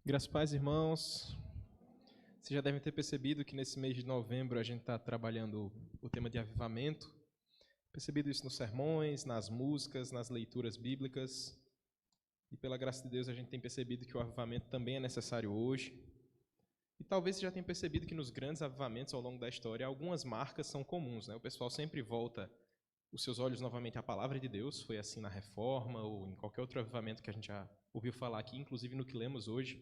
Graças a paz, irmãos. Vocês já devem ter percebido que nesse mês de novembro a gente está trabalhando o tema de avivamento. Percebido isso nos sermões, nas músicas, nas leituras bíblicas. E pela graça de Deus a gente tem percebido que o avivamento também é necessário hoje. E talvez você já tenha percebido que nos grandes avivamentos ao longo da história algumas marcas são comuns, né? O pessoal sempre volta os seus olhos novamente à palavra de Deus. Foi assim na Reforma ou em qualquer outro avivamento que a gente já ouviu falar aqui, inclusive no que lemos hoje.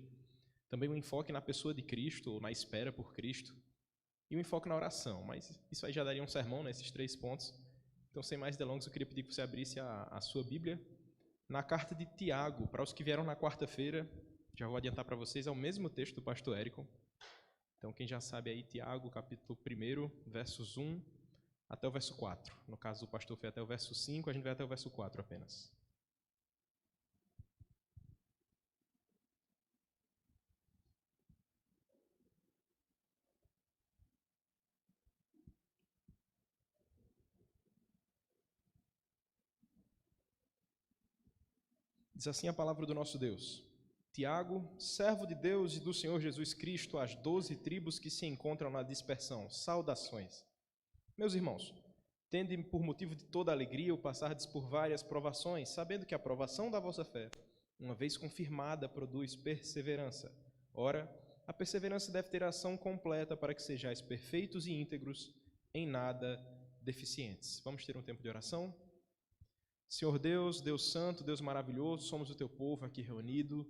Também um enfoque na pessoa de Cristo, ou na espera por Cristo. E um enfoque na oração. Mas isso aí já daria um sermão, né, esses 3 pontos. Então, sem mais delongas, eu queria pedir que você abrisse a sua Bíblia na carta de Tiago. Para os que vieram na quarta-feira, já vou adiantar para vocês, é o mesmo texto do pastor Érico. Então, quem já sabe aí, Tiago, capítulo 1, versos 1 até o verso 4. No caso, o pastor foi até o verso 5, a gente vai até o verso 4 apenas. Diz assim a palavra do nosso Deus. Tiago, servo de Deus e do Senhor Jesus Cristo, às 12 tribos que se encontram na dispersão, saudações. Meus irmãos, tende por motivo de toda alegria o passardes por várias provações, sabendo que a provação da vossa fé, uma vez confirmada, produz perseverança. Ora, a perseverança deve ter ação completa para que sejais perfeitos e íntegros, em nada deficientes. Vamos ter um tempo de oração? Senhor Deus, Deus Santo, Deus maravilhoso, somos o Teu povo aqui reunido,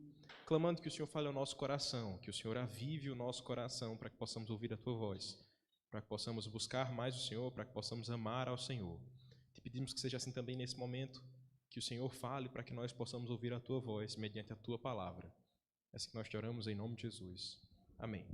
clamando que o Senhor fale ao nosso coração, que o Senhor avive o nosso coração para que possamos ouvir a Tua voz, para que possamos buscar mais o Senhor, para que possamos amar ao Senhor. Te pedimos que seja assim também nesse momento, que o Senhor fale para que nós possamos ouvir a Tua voz mediante a Tua palavra. É assim que nós te oramos em nome de Jesus. Amém.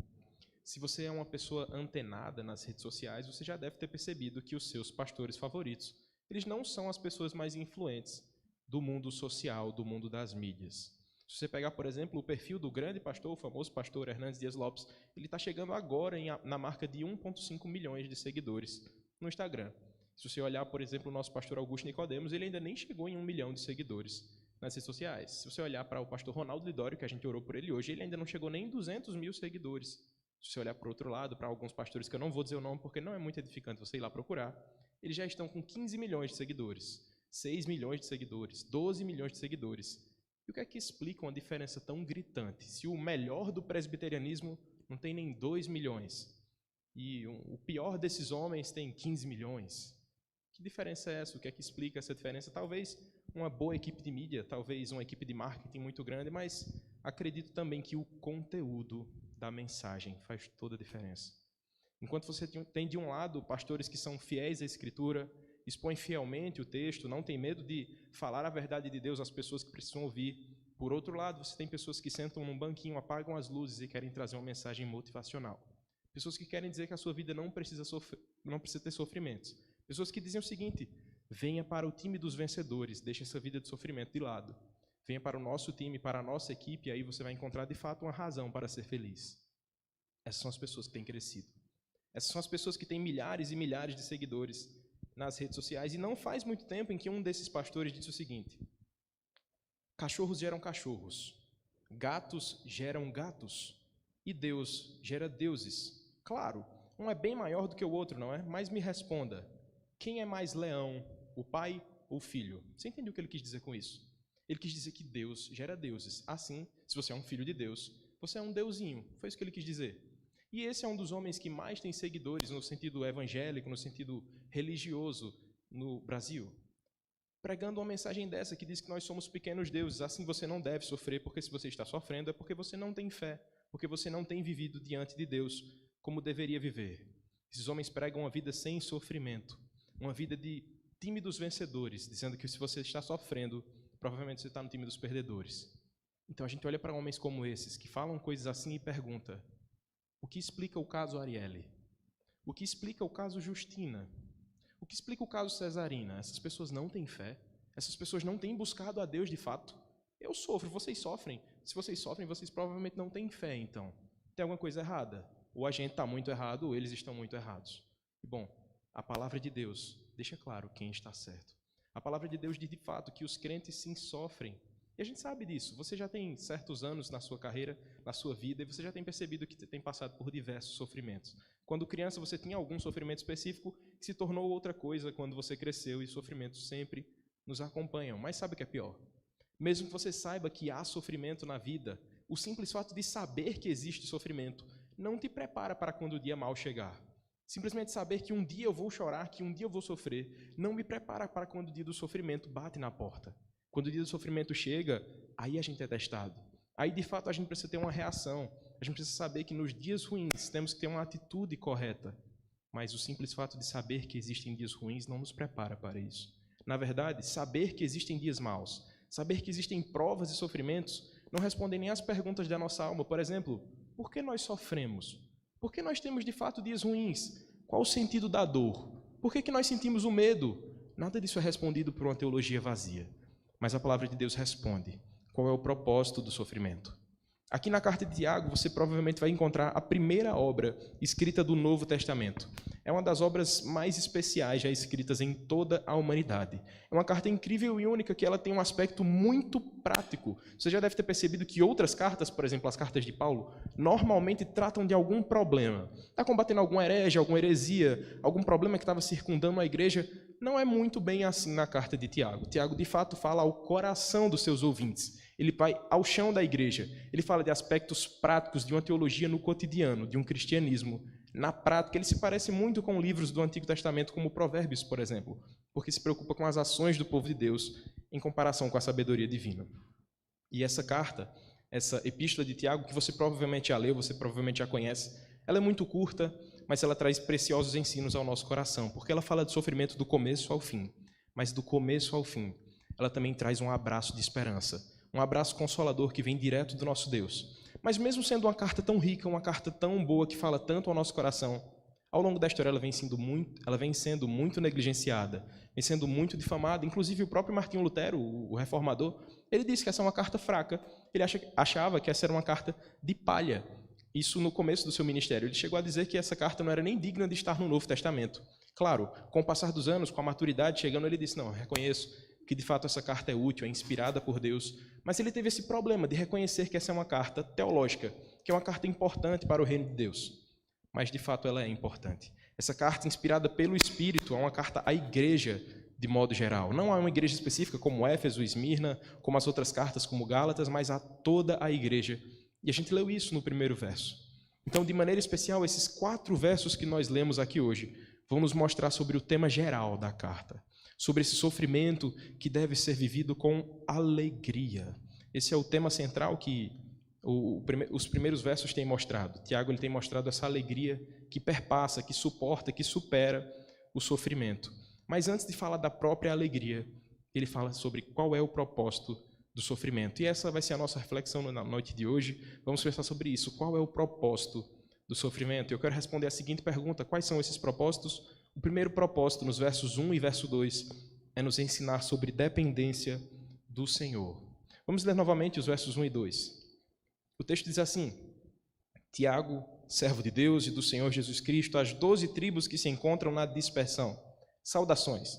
Se você é uma pessoa antenada nas redes sociais, você já deve ter percebido que os seus pastores favoritos, eles não são as pessoas mais influentes do mundo social, do mundo das mídias. Se você pegar, por exemplo, o perfil do grande pastor, o famoso pastor Hernandes Dias Lopes, ele está chegando agora na marca de 1,5 milhões de seguidores no Instagram. Se você olhar, por exemplo, o nosso pastor Augusto Nicodemos, ele ainda nem chegou em 1 milhão de seguidores nas redes sociais. Se você olhar para o pastor Ronaldo Lidório, que a gente orou por ele hoje, ele ainda não chegou nem em 200 mil seguidores. Se você olhar para o outro lado, para alguns pastores que eu não vou dizer o nome porque não é muito edificante você ir lá procurar, eles já estão com 15 milhões de seguidores, 6 milhões de seguidores, 12 milhões de seguidores. E o que é que explica uma diferença tão gritante? Se o melhor do presbiterianismo não tem nem 2 milhões e o pior desses homens tem 15 milhões, que diferença é essa? O que é que explica essa diferença? Talvez uma boa equipe de mídia, talvez uma equipe de marketing muito grande, mas acredito também que o conteúdo da mensagem faz toda a diferença. Enquanto você tem de um lado pastores que são fiéis à Escritura, expõem fielmente o texto, não tem medo de falar a verdade de Deus às pessoas que precisam ouvir. Por outro lado, você tem pessoas que sentam num banquinho, apagam as luzes e querem trazer uma mensagem motivacional. Pessoas que querem dizer que a sua vida não precisa ter sofrimentos. Pessoas que dizem o seguinte: venha para o time dos vencedores, deixe essa vida de sofrimento de lado. Venha para o nosso time, para a nossa equipe, e aí você vai encontrar de fato uma razão para ser feliz. Essas são as pessoas que têm crescido. Essas são as pessoas que têm milhares e milhares de seguidores nas redes sociais. E não faz muito tempo em que um desses pastores disse o seguinte: cachorros geram cachorros, gatos geram gatos, e Deus gera deuses. Claro, um é bem maior do que o outro, não é? Mas me responda, quem é mais leão, o pai ou o filho? Você entendeu o que ele quis dizer com isso? Ele quis dizer que Deus gera deuses. Assim, se você é um filho de Deus, você é um deusinho. Foi isso que ele quis dizer. E esse é um dos homens que mais tem seguidores no sentido evangélico, no sentido religioso no Brasil. Pregando uma mensagem dessa que diz que nós somos pequenos deuses, assim você não deve sofrer, porque se você está sofrendo é porque você não tem fé, porque você não tem vivido diante de Deus como deveria viver. Esses homens pregam uma vida sem sofrimento, uma vida de time dos vencedores, dizendo que se você está sofrendo, provavelmente você está no time dos perdedores. Então a gente olha para homens como esses, que falam coisas assim e pergunta: o que explica o caso Arielle? O que explica o caso Justina? O que explica o caso Cesarina? Essas pessoas não têm fé? Essas pessoas não têm buscado a Deus de fato? Eu sofro, vocês sofrem. Se vocês sofrem, vocês provavelmente não têm fé, então. Tem alguma coisa errada? Ou a gente está muito errado, ou eles estão muito errados. E bom, a palavra de Deus deixa claro quem está certo. A palavra de Deus diz de fato que os crentes sim sofrem. E a gente sabe disso. Você já tem certos anos na sua carreira, na sua vida, e você já tem percebido que tem passado por diversos sofrimentos. Quando criança, você tinha algum sofrimento específico que se tornou outra coisa quando você cresceu, e sofrimentos sempre nos acompanham. Mas sabe o que é pior? Mesmo que você saiba que há sofrimento na vida, o simples fato de saber que existe sofrimento não te prepara para quando o dia mal chegar. Simplesmente saber que um dia eu vou chorar, que um dia eu vou sofrer, não me prepara para quando o dia do sofrimento bate na porta. Quando o dia do sofrimento chega, aí a gente é testado. Aí, de fato, a gente precisa ter uma reação. A gente precisa saber que nos dias ruins temos que ter uma atitude correta. Mas o simples fato de saber que existem dias ruins não nos prepara para isso. Na verdade, saber que existem dias maus, saber que existem provas e sofrimentos, não respondem nem às perguntas da nossa alma. Por exemplo, por que nós sofremos? Por que nós temos, de fato, dias ruins? Qual o sentido da dor? Por que nós sentimos o medo? Nada disso é respondido por uma teologia vazia. Mas a palavra de Deus responde. Qual é o propósito do sofrimento? Aqui na carta de Tiago, você provavelmente vai encontrar a primeira obra escrita do Novo Testamento. É uma das obras mais especiais já escritas em toda a humanidade. É uma carta incrível e única que ela tem um aspecto muito prático. Você já deve ter percebido que outras cartas, por exemplo, as cartas de Paulo, normalmente tratam de algum problema. Está combatendo alguma herege, alguma heresia, algum problema que estava circundando a igreja. Não é muito bem assim na carta de Tiago. Tiago, de fato, fala ao coração dos seus ouvintes. Ele vai ao chão da igreja. Ele fala de aspectos práticos de uma teologia no cotidiano, de um cristianismo. Na prática, ele se parece muito com livros do Antigo Testamento, como Provérbios, por exemplo, porque se preocupa com as ações do povo de Deus em comparação com a sabedoria divina. E essa carta, essa epístola de Tiago, que você provavelmente já leu, você provavelmente já conhece, ela é muito curta, mas ela traz preciosos ensinos ao nosso coração, porque ela fala de sofrimento do começo ao fim, mas do começo ao fim, ela também traz um abraço de esperança, um abraço consolador que vem direto do nosso Deus. Mas mesmo sendo uma carta tão rica, uma carta tão boa, que fala tanto ao nosso coração, ao longo da história ela vem sendo muito negligenciada, vem sendo muito difamada. Inclusive o próprio Martinho Lutero, o reformador, ele disse que essa é uma carta fraca. Ele achava que essa era uma carta de palha. Isso no começo do seu ministério. Ele chegou a dizer que essa carta não era nem digna de estar no Novo Testamento. Claro, com o passar dos anos, com a maturidade chegando, ele disse, não, reconheço que de fato essa carta é útil, é inspirada por Deus, mas ele teve esse problema de reconhecer que essa é uma carta teológica, que é uma carta importante para o reino de Deus. Mas de fato ela é importante. Essa carta inspirada pelo Espírito é uma carta à igreja de modo geral. Não a uma igreja específica como Éfeso, Esmirna, como as outras cartas como Gálatas, mas a toda a igreja. E a gente leu isso no primeiro verso. Então, de maneira especial, esses 4 versos que nós lemos aqui hoje vão nos mostrar sobre o tema geral da carta, sobre esse sofrimento que deve ser vivido com alegria. Esse é o tema central que os primeiros versos têm mostrado. Tiago ele tem mostrado essa alegria que perpassa, que suporta, que supera o sofrimento. Mas antes de falar da própria alegria, ele fala sobre qual é o propósito do sofrimento. E essa vai ser a nossa reflexão na noite de hoje. Vamos pensar sobre isso. Qual é o propósito do sofrimento? Eu quero responder a seguinte pergunta: quais são esses propósitos? O primeiro propósito, nos versos 1 e verso 2, é nos ensinar sobre dependência do Senhor. Vamos ler novamente os versos 1 e 2. O texto diz assim: Tiago, servo de Deus e do Senhor Jesus Cristo, às 12 tribos que se encontram na dispersão. Saudações.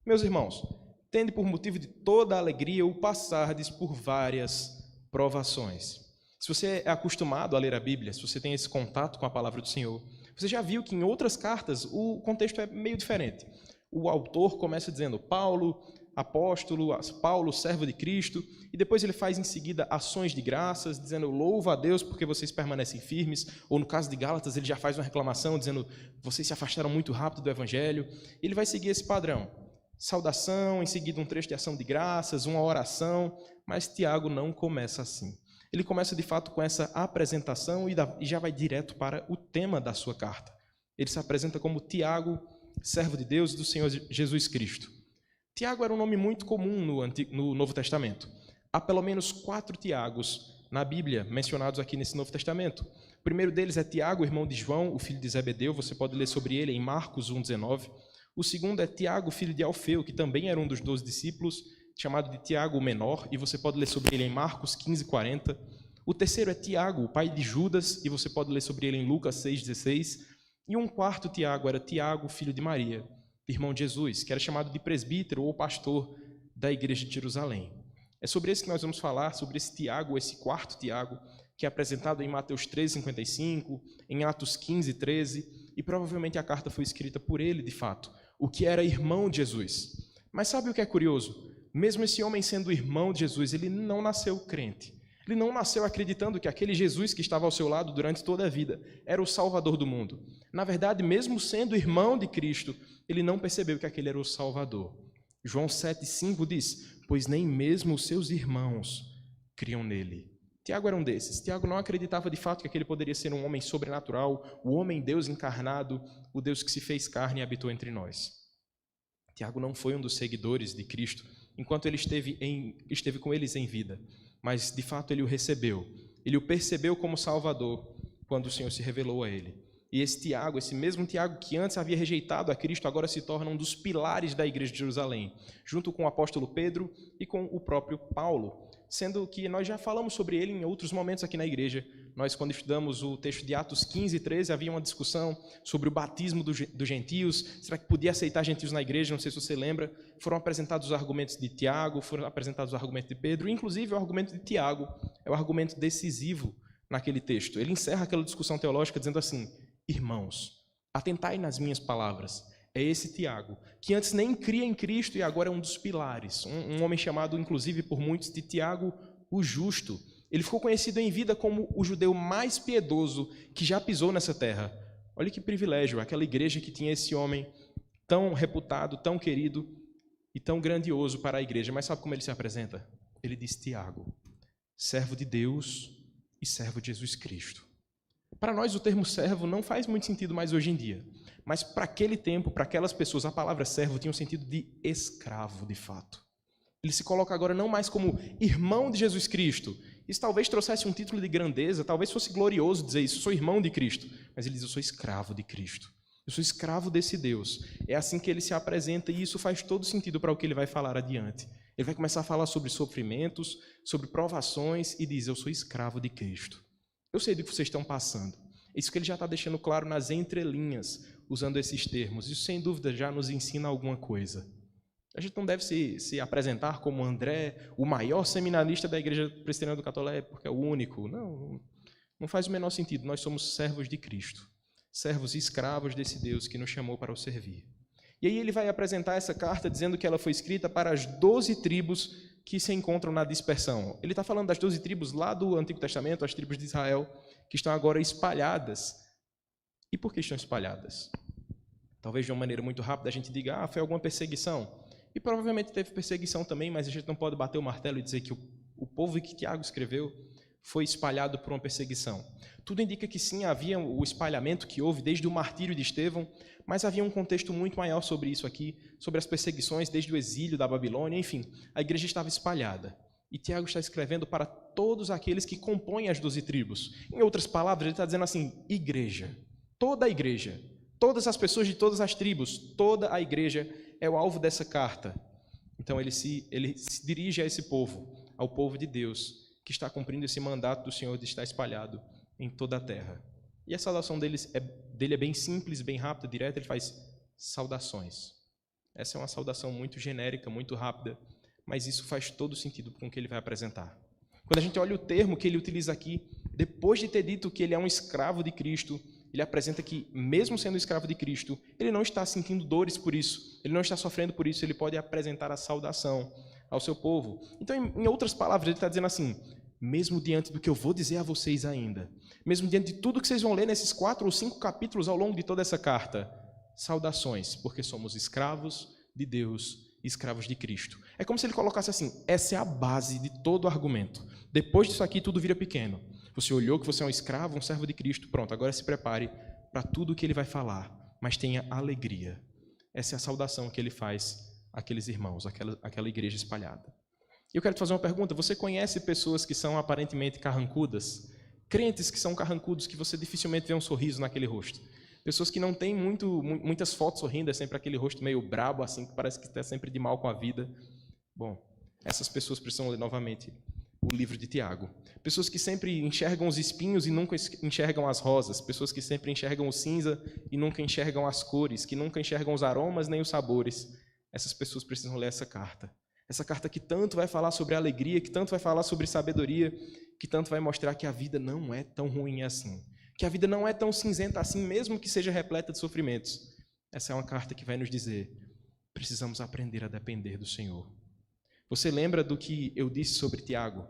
Meus irmãos, tende por motivo de toda a alegria o passardes por várias provações. Se você é acostumado a ler a Bíblia, se você tem esse contato com a palavra do Senhor, você já viu que em outras cartas o contexto é meio diferente. O autor começa dizendo Paulo, apóstolo, Paulo, servo de Cristo, e depois ele faz em seguida ações de graças, dizendo louvo a Deus porque vocês permanecem firmes, ou no caso de Gálatas ele já faz uma reclamação dizendo vocês se afastaram muito rápido do Evangelho. Ele vai seguir esse padrão. Saudação, em seguida um trecho de ação de graças, uma oração, mas Tiago não começa assim. Ele começa de fato com essa apresentação e já vai direto para o tema da sua carta. Ele se apresenta como Tiago, servo de Deus e do Senhor Jesus Cristo. Tiago era um nome muito comum no Novo Testamento. Há pelo menos 4 Tiagos na Bíblia mencionados aqui nesse Novo Testamento. O primeiro deles é Tiago, irmão de João, o filho de Zebedeu. Você pode ler sobre ele em Marcos 1,19. O segundo é Tiago, filho de Alfeu, que também era um dos 12 discípulos, chamado de Tiago o Menor, e você pode ler sobre ele em Marcos 15:40. O terceiro é Tiago, o pai de Judas, e você pode ler sobre ele em Lucas 6:16. E um quarto Tiago era Tiago, filho de Maria, irmão de Jesus, que era chamado de presbítero ou pastor da igreja de Jerusalém. É sobre esse que nós vamos falar, sobre esse Tiago, esse quarto Tiago, que é apresentado em Mateus 13:55, em Atos 15:13, e provavelmente a carta foi escrita por ele, de fato, o que era irmão de Jesus. Mas sabe o que é curioso? Mesmo esse homem sendo irmão de Jesus, ele não nasceu crente. Ele não nasceu acreditando que aquele Jesus que estava ao seu lado durante toda a vida era o Salvador do mundo. Na verdade, mesmo sendo irmão de Cristo, ele não percebeu que aquele era o Salvador. João 7,5 diz: pois nem mesmo os seus irmãos criam nele. Tiago era um desses. Tiago não acreditava de fato que aquele poderia ser um homem sobrenatural, o homem Deus encarnado, o Deus que se fez carne e habitou entre nós. Tiago não foi um dos seguidores de Cristo enquanto ele esteve com eles em vida, mas de fato ele o recebeu. Ele o percebeu como Salvador quando o Senhor se revelou a ele. E esse Tiago, esse mesmo Tiago que antes havia rejeitado a Cristo, agora se torna um dos pilares da igreja de Jerusalém, junto com o apóstolo Pedro e com o próprio Paulo, sendo que nós já falamos sobre ele em outros momentos aqui na igreja. Nós, quando estudamos o texto de Atos 15:13, havia uma discussão sobre o batismo dos gentios. Será que podia aceitar gentios na igreja? Não sei se você lembra. Foram apresentados os argumentos de Tiago, foram apresentados os argumentos de Pedro, inclusive o argumento de Tiago é o argumento decisivo naquele texto. Ele encerra aquela discussão teológica dizendo assim: irmãos, atentai nas minhas palavras. É esse Tiago, que antes nem cria em Cristo e agora é um dos pilares. Um homem chamado, inclusive, por muitos, de Tiago, o Justo. Ele ficou conhecido em vida como o judeu mais piedoso que já pisou nessa terra. Olha que privilégio, aquela igreja que tinha esse homem tão reputado, tão querido e tão grandioso para a igreja. Mas sabe como ele se apresenta? Ele diz: Tiago, servo de Deus e servo de Jesus Cristo. Para nós, o termo servo não faz muito sentido mais hoje em dia. Mas para aquele tempo, para aquelas pessoas, a palavra servo tinha um sentido de escravo, de fato. Ele se coloca agora não mais como irmão de Jesus Cristo. Isso talvez trouxesse um título de grandeza, talvez fosse glorioso dizer isso: eu sou irmão de Cristo. Mas ele diz: eu sou escravo de Cristo. Eu sou escravo desse Deus. É assim que ele se apresenta e isso faz todo sentido para o que ele vai falar adiante. Ele vai começar a falar sobre sofrimentos, sobre provações e diz: eu sou escravo de Cristo. Eu sei do que vocês estão passando. Isso que ele já está deixando claro nas entrelinhas, usando esses termos. Isso, sem dúvida, já nos ensina alguma coisa. A gente não deve se apresentar como André, o maior seminarista da Igreja Presbiteriana do Catolé, porque é o único. Não faz o menor sentido. Nós somos servos de Cristo, servos e escravos desse Deus que nos chamou para o servir. E aí ele vai apresentar essa carta dizendo que ela foi escrita para as 12 tribos que se encontram na dispersão. Ele está falando das 12 tribos lá do Antigo Testamento, as tribos de Israel, que estão agora espalhadas. E por que estão espalhadas? Talvez de uma maneira muito rápida a gente diga: foi alguma perseguição. E provavelmente teve perseguição também, mas a gente não pode bater o martelo e dizer que o povo que Tiago escreveu foi espalhado por uma perseguição. Tudo indica que sim, havia o espalhamento que houve desde o martírio de Estevão, mas havia um contexto muito maior sobre isso aqui, sobre as perseguições desde o exílio da Babilônia, enfim, a igreja estava espalhada. E Tiago está escrevendo para todos aqueles que compõem as 12 tribos. Em outras palavras, ele está dizendo assim: igreja, toda a igreja, todas as pessoas de todas as tribos, toda a igreja é o alvo dessa carta. Então ele se dirige a esse povo, ao povo de Deus, que está cumprindo esse mandato do Senhor de estar espalhado em toda a terra. E a saudação dele é bem simples, bem rápida, direta. Ele faz saudações. Essa é uma saudação muito genérica, muito rápida, mas isso faz todo sentido com o que ele vai apresentar. Quando a gente olha o termo que ele utiliza aqui, depois de ter dito que ele é um escravo de Cristo, ele apresenta que, mesmo sendo escravo de Cristo, ele não está sentindo dores por isso, ele não está sofrendo por isso, ele pode apresentar a saudação ao seu povo. Então, em outras palavras, ele está dizendo assim: mesmo diante do que eu vou dizer a vocês ainda, mesmo diante de tudo que vocês vão ler nesses 4 ou 5 capítulos ao longo de toda essa carta, saudações, porque somos escravos de Deus e escravos de Cristo. É como se ele colocasse assim: essa é a base de todo o argumento. Depois disso aqui, tudo vira pequeno. Você olhou que você é um escravo, um servo de Cristo, pronto, agora se prepare para tudo o que ele vai falar, mas tenha alegria. Essa é a saudação que ele faz àqueles irmãos, àquela igreja espalhada. E eu quero te fazer uma pergunta: você conhece pessoas que são aparentemente carrancudas? Crentes que são carrancudos, que você dificilmente vê um sorriso naquele rosto? Pessoas que não têm muitas fotos sorrindo, é sempre aquele rosto meio brabo, assim, que parece que está sempre de mal com a vida. Bom, essas pessoas precisam ler novamente o livro de Tiago. Pessoas que sempre enxergam os espinhos e nunca enxergam as rosas. Pessoas que sempre enxergam o cinza e nunca enxergam as cores, que nunca enxergam os aromas nem os sabores. Essas pessoas precisam ler essa carta. Essa carta que tanto vai falar sobre alegria, que tanto vai falar sobre sabedoria, que tanto vai mostrar que a vida não é tão ruim assim, que a vida não é tão cinzenta assim, mesmo que seja repleta de sofrimentos. Essa é uma carta que vai nos dizer: precisamos aprender a depender do Senhor. Você lembra do que eu disse sobre Tiago?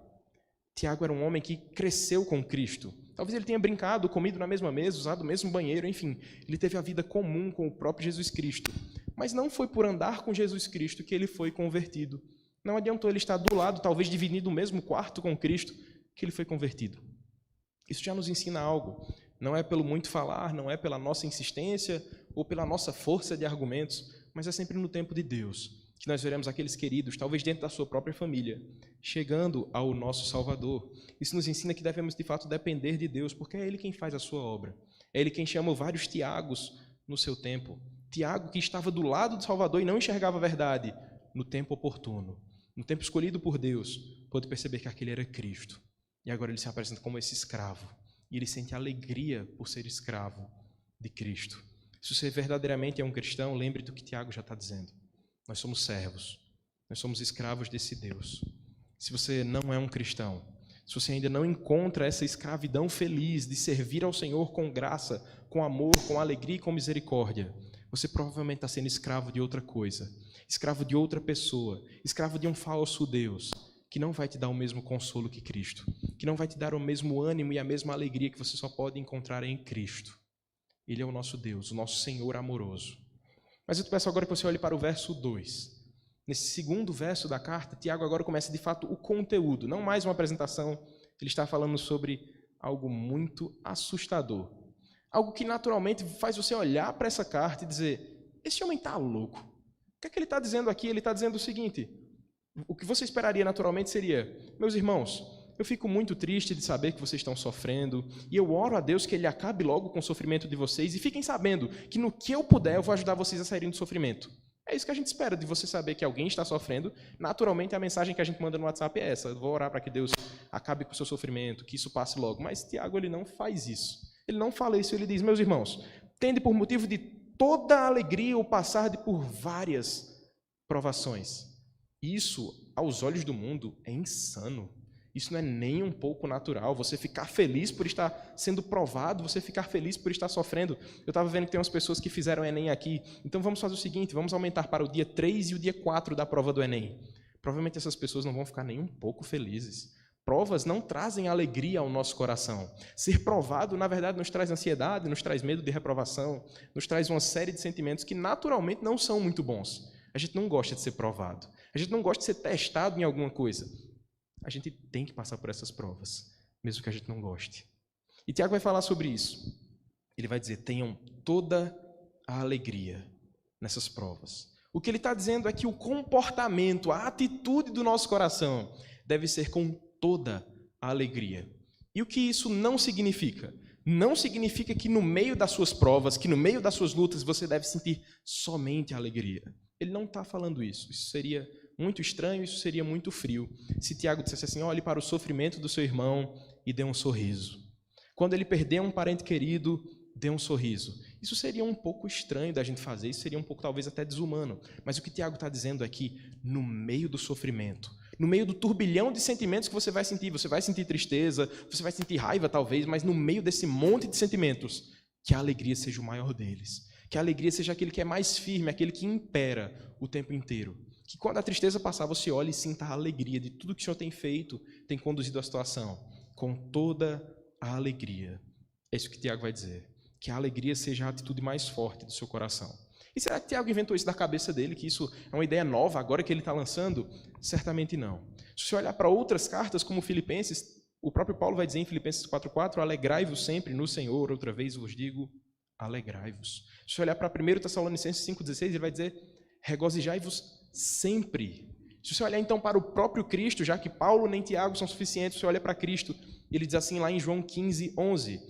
Tiago era um homem que cresceu com Cristo. Talvez ele tenha brincado, comido na mesma mesa, usado o mesmo banheiro, enfim. Ele teve a vida comum com o próprio Jesus Cristo. Mas não foi por andar com Jesus Cristo que ele foi convertido. Não adiantou ele estar do lado, talvez dividindo o mesmo quarto com Cristo, que ele foi convertido. Isso já nos ensina algo. Não é pelo muito falar, não é pela nossa insistência ou pela nossa força de argumentos, mas é sempre no tempo de Deus que nós veremos aqueles queridos, talvez dentro da sua própria família, chegando ao nosso Salvador. Isso nos ensina que devemos, de fato, depender de Deus, porque é Ele quem faz a sua obra. É Ele quem chama vários Tiagos no seu tempo. Tiago, que estava do lado do Salvador e não enxergava a verdade, no tempo oportuno, no tempo escolhido por Deus, pôde perceber que aquele era Cristo. E agora ele se apresenta como esse escravo. E ele sente alegria por ser escravo de Cristo. Se você verdadeiramente é um cristão, lembre do que Tiago já está dizendo. Nós somos servos, nós somos escravos desse Deus. Se você não é um cristão, se você ainda não encontra essa escravidão feliz de servir ao Senhor com graça, com amor, com alegria e com misericórdia, você provavelmente está sendo escravo de outra coisa, escravo de outra pessoa, escravo de um falso Deus, que não vai te dar o mesmo consolo que Cristo, que não vai te dar o mesmo ânimo e a mesma alegria que você só pode encontrar em Cristo. Ele é o nosso Deus, o nosso Senhor amoroso. Mas eu te peço agora que você olhe para o verso 2. Nesse segundo verso da carta, Tiago agora começa de fato o conteúdo, não mais uma apresentação. Ele está falando sobre algo muito assustador. Algo que naturalmente faz você olhar para essa carta e dizer: esse homem está louco. O que é que ele está dizendo aqui? Ele está dizendo o seguinte: o que você esperaria naturalmente seria: meus irmãos, eu fico muito triste de saber que vocês estão sofrendo e eu oro a Deus que Ele acabe logo com o sofrimento de vocês e fiquem sabendo que no que eu puder eu vou ajudar vocês a saírem do sofrimento. É isso que a gente espera, de você saber que alguém está sofrendo. Naturalmente, a mensagem que a gente manda no WhatsApp é essa: eu vou orar para que Deus acabe com o seu sofrimento, que isso passe logo. Mas Tiago, ele não faz isso. Ele não fala isso, ele diz: meus irmãos, tende por motivo de toda alegria o passar por várias provações. Isso, aos olhos do mundo, é insano. Isso não é nem um pouco natural. Você ficar feliz por estar sendo provado, você ficar feliz por estar sofrendo. Eu estava vendo que tem umas pessoas que fizeram Enem aqui. Então vamos fazer o seguinte: vamos aumentar para o dia 3 e o dia 4 da prova do Enem. Provavelmente essas pessoas não vão ficar nem um pouco felizes. Provas não trazem alegria ao nosso coração. Ser provado, na verdade, nos traz ansiedade, nos traz medo de reprovação, nos traz uma série de sentimentos que naturalmente não são muito bons. A gente não gosta de ser provado. A gente não gosta de ser testado em alguma coisa. A gente tem que passar por essas provas, mesmo que a gente não goste. E Tiago vai falar sobre isso. Ele vai dizer: tenham toda a alegria nessas provas. O que ele está dizendo é que o comportamento, a atitude do nosso coração deve ser com toda a alegria. E o que isso não significa? Não significa que no meio das suas provas, que no meio das suas lutas, você deve sentir somente alegria. Ele não está falando isso. Isso seria muito estranho, isso seria muito frio. Se Tiago dissesse assim: olhe para o sofrimento do seu irmão e dê um sorriso. Quando ele perder um parente querido, dê um sorriso. Isso seria um pouco estranho da gente fazer, isso seria um pouco talvez até desumano. Mas o que Tiago está dizendo é que no meio do sofrimento, no meio do turbilhão de sentimentos que você vai sentir tristeza, você vai sentir raiva talvez, mas no meio desse monte de sentimentos, que a alegria seja o maior deles. Que a alegria seja aquele que é mais firme, aquele que impera o tempo inteiro. Que quando a tristeza passar, você olhe e sinta a alegria de tudo que o Senhor tem feito, tem conduzido a situação, com toda a alegria. É isso que Tiago vai dizer. Que a alegria seja a atitude mais forte do seu coração. E será que Tiago inventou isso da cabeça dele, que isso é uma ideia nova agora que ele está lançando? Certamente não. Se você olhar para outras cartas, como Filipenses, o próprio Paulo vai dizer em Filipenses 4,4: alegrai-vos sempre no Senhor, outra vez vos digo, alegrai-vos. Se você olhar para 1 Tessalonicenses 5,16, ele vai dizer: regozijai-vos sempre. Se você olhar então para o próprio Cristo, já que Paulo nem Tiago são suficientes, você olha para Cristo, ele diz assim lá em João 15:11: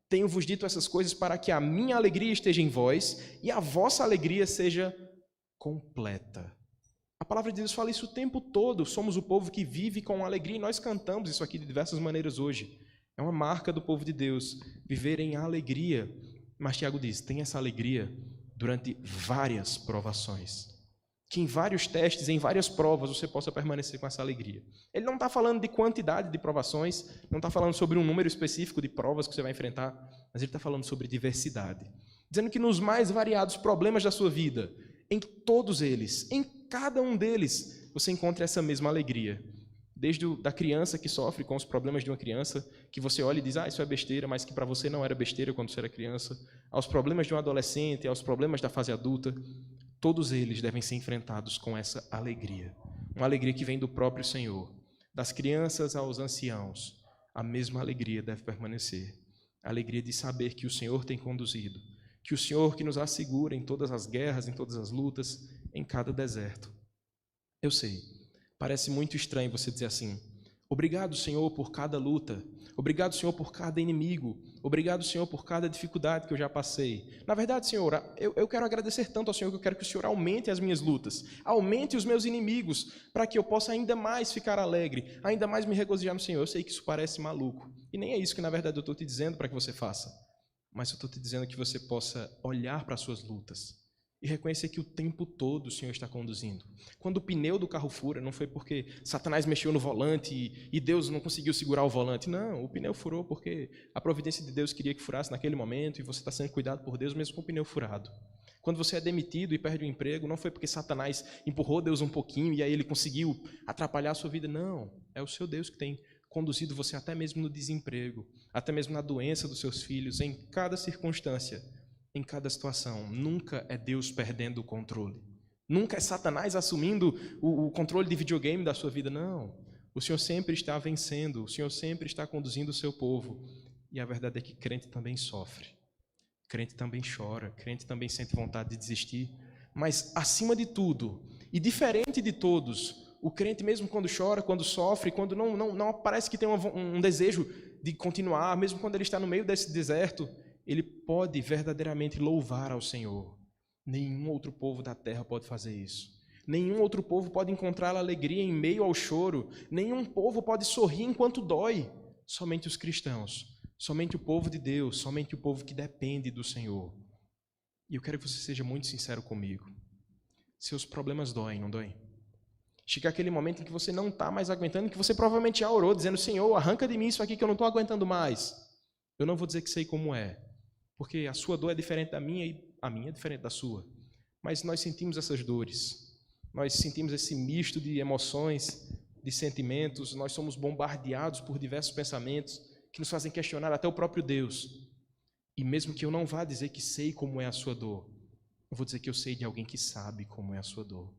tenho-vos dito essas coisas para que a minha alegria esteja em vós e a vossa alegria seja completa. A palavra de Deus fala isso o tempo todo. Somos o povo que vive com alegria e nós cantamos isso aqui de diversas maneiras hoje. É uma marca do povo de Deus, viver em alegria. Mas Tiago diz: tem essa alegria durante várias provações. que em vários testes, em várias provas, você possa permanecer com essa alegria. Ele não está falando de quantidade de provações, não está falando sobre um número específico de provas que você vai enfrentar, mas ele está falando sobre diversidade. Dizendo que nos mais variados problemas da sua vida, em todos eles, em cada um deles, você encontra essa mesma alegria. Desde da criança que sofre com os problemas de uma criança, que você olha e diz, isso é besteira, mas que para você não era besteira quando você era criança, aos problemas de um adolescente, aos problemas da fase adulta, todos eles devem ser enfrentados com essa alegria. Uma alegria que vem do próprio Senhor. Das crianças aos anciãos, a mesma alegria deve permanecer. A alegria de saber que o Senhor tem conduzido, que o Senhor que nos assegura em todas as guerras, em todas as lutas, em cada deserto. Eu sei, parece muito estranho você dizer assim, obrigado, Senhor, por cada luta, obrigado, Senhor, por cada inimigo, obrigado, Senhor, por cada dificuldade que eu já passei. Na verdade, Senhor, eu quero agradecer tanto ao Senhor que eu quero que o Senhor aumente as minhas lutas, aumente os meus inimigos, para que eu possa ainda mais ficar alegre, ainda mais me regozijar no Senhor. Eu sei que isso parece maluco, e nem é isso que, na verdade, eu estou te dizendo para que você faça, mas eu estou te dizendo que você possa olhar para as suas lutas e reconhecer que o tempo todo o Senhor está conduzindo. Quando o pneu do carro fura, não foi porque Satanás mexeu no volante e Deus não conseguiu segurar o volante. Não, o pneu furou porque a providência de Deus queria que furasse naquele momento e você está sendo cuidado por Deus mesmo com o pneu furado. Quando você é demitido e perde o emprego, não foi porque Satanás empurrou Deus um pouquinho e aí ele conseguiu atrapalhar a sua vida. Não, é o seu Deus que tem conduzido você até mesmo no desemprego, até mesmo na doença dos seus filhos, em cada circunstância, em cada situação. Nunca é Deus perdendo o controle. Nunca é Satanás assumindo o controle de videogame da sua vida. Não. O Senhor sempre está vencendo. O Senhor sempre está conduzindo o seu povo. E a verdade é que crente também sofre. Crente também chora. Crente também sente vontade de desistir. Mas, acima de tudo, e diferente de todos, o crente, mesmo quando chora, quando sofre, quando não parece que tem um desejo de continuar, mesmo quando ele está no meio desse deserto, ele pode verdadeiramente louvar ao Senhor. Nenhum outro povo da terra pode fazer isso. Nenhum outro povo pode encontrar alegria em meio ao choro. Nenhum povo pode sorrir enquanto dói. Somente os cristãos. Somente o povo de Deus. Somente o povo que depende do Senhor. E eu quero que você seja muito sincero comigo. Seus problemas doem, não doem? Chega aquele momento em que você não está mais aguentando, que você provavelmente já orou, dizendo, Senhor, arranca de mim isso aqui que eu não estou aguentando mais. Eu não vou dizer que sei como é, porque a sua dor é diferente da minha e a minha é diferente da sua. Mas nós sentimos essas dores, nós sentimos esse misto de emoções, de sentimentos, nós somos bombardeados por diversos pensamentos que nos fazem questionar até o próprio Deus. E mesmo que eu não vá dizer que sei como é a sua dor, eu vou dizer que eu sei de alguém que sabe como é a sua dor.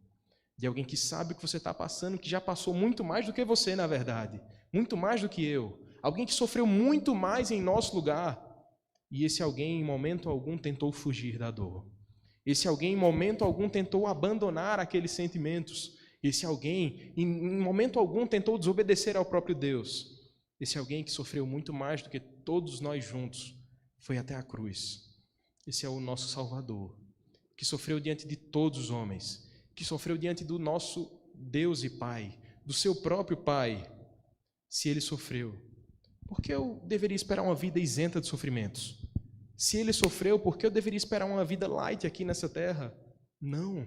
De alguém que sabe o que você está passando, que já passou muito mais do que você, na verdade. Muito mais do que eu. Alguém que sofreu muito mais em nosso lugar. E esse alguém, em momento algum, tentou fugir da dor. Esse alguém, em momento algum, tentou abandonar aqueles sentimentos. Esse alguém, em momento algum, tentou desobedecer ao próprio Deus. Esse alguém que sofreu muito mais do que todos nós juntos, foi até a cruz. Esse é o nosso Salvador, que sofreu diante de todos os homens, que sofreu diante do nosso Deus e Pai, do seu próprio Pai. Se ele sofreu, por que eu deveria esperar uma vida isenta de sofrimentos? Se ele sofreu, por que eu deveria esperar uma vida light aqui nessa terra? Não.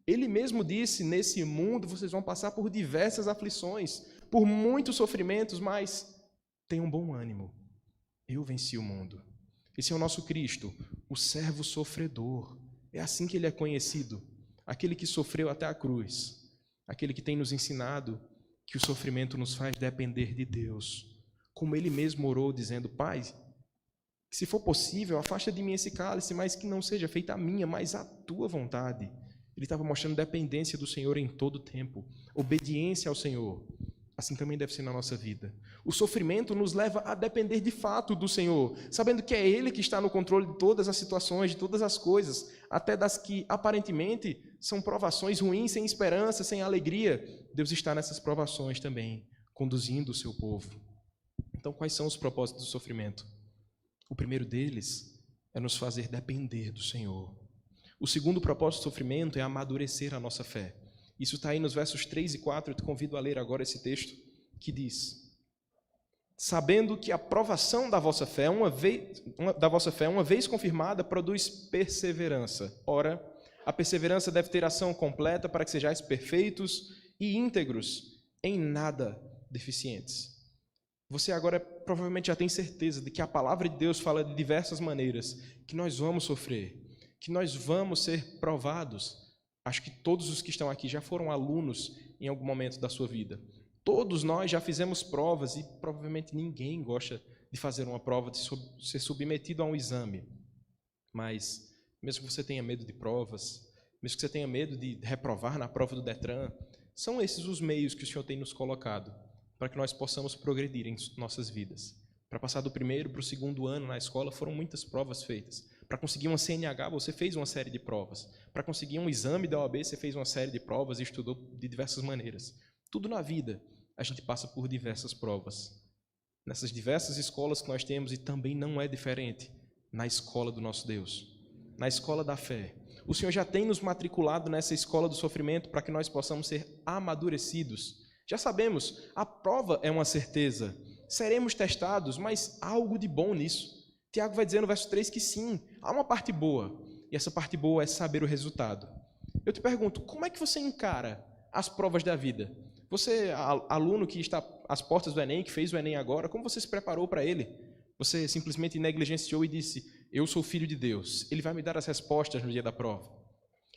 Ele mesmo disse, nesse mundo vocês vão passar por diversas aflições, por muitos sofrimentos, mas tenham bom ânimo. Eu venci o mundo. Esse é o nosso Cristo, o servo sofredor. É assim que ele é conhecido. Aquele que sofreu até a cruz, aquele que tem nos ensinado que o sofrimento nos faz depender de Deus. Como ele mesmo orou, dizendo, Pai, que se for possível, afasta de mim esse cálice, mas que não seja feita a minha, mas a tua vontade. Ele estava mostrando dependência do Senhor em todo o tempo, obediência ao Senhor. Assim também deve ser na nossa vida. O sofrimento nos leva a depender de fato do Senhor, sabendo que é Ele que está no controle de todas as situações, de todas as coisas, até das que aparentemente são provações ruins, sem esperança, sem alegria. Deus está nessas provações também, conduzindo o seu povo. Então, quais são os propósitos do sofrimento? O primeiro deles é nos fazer depender do Senhor. O segundo propósito do sofrimento é amadurecer a nossa fé. Isso está aí nos versos 3 e 4, eu te convido a ler agora esse texto, que diz, sabendo que a provação da vossa fé, uma vez confirmada, produz perseverança. Ora, A perseverança deve ter ação completa para que sejais perfeitos e íntegros, em nada deficientes. Você agora provavelmente já tem certeza de que a palavra de Deus fala de diversas maneiras, que nós vamos sofrer, que nós vamos ser provados. Acho que todos os que estão aqui já foram alunos em algum momento da sua vida. Todos nós já fizemos provas e provavelmente ninguém gosta de fazer uma prova, de ser submetido a um exame. Mas, mesmo que você tenha medo de provas, mesmo que você tenha medo de reprovar na prova do Detran, são esses os meios que o Senhor tem nos colocado para que nós possamos progredir em nossas vidas. Para passar do primeiro para o segundo ano na escola, foram muitas provas feitas. Para conseguir uma CNH, você fez uma série de provas. Para conseguir um exame da OAB, você fez uma série de provas e estudou de diversas maneiras. Tudo na vida, a gente passa por diversas provas. Nessas diversas escolas que nós temos, e também não é diferente na escola do nosso Deus, na escola da fé. O Senhor já tem nos matriculado nessa escola do sofrimento para que nós possamos ser amadurecidos. Já sabemos, a prova é uma certeza. Seremos testados, mas há algo de bom nisso. Tiago vai dizer no verso 3 que sim, há uma parte boa. E essa parte boa é saber o resultado. Eu te pergunto, como é que você encara as provas da vida? Você, aluno que está às portas do Enem, que fez o Enem agora, como você se preparou para ele? Você simplesmente negligenciou e disse, eu sou filho de Deus, ele vai me dar as respostas no dia da prova.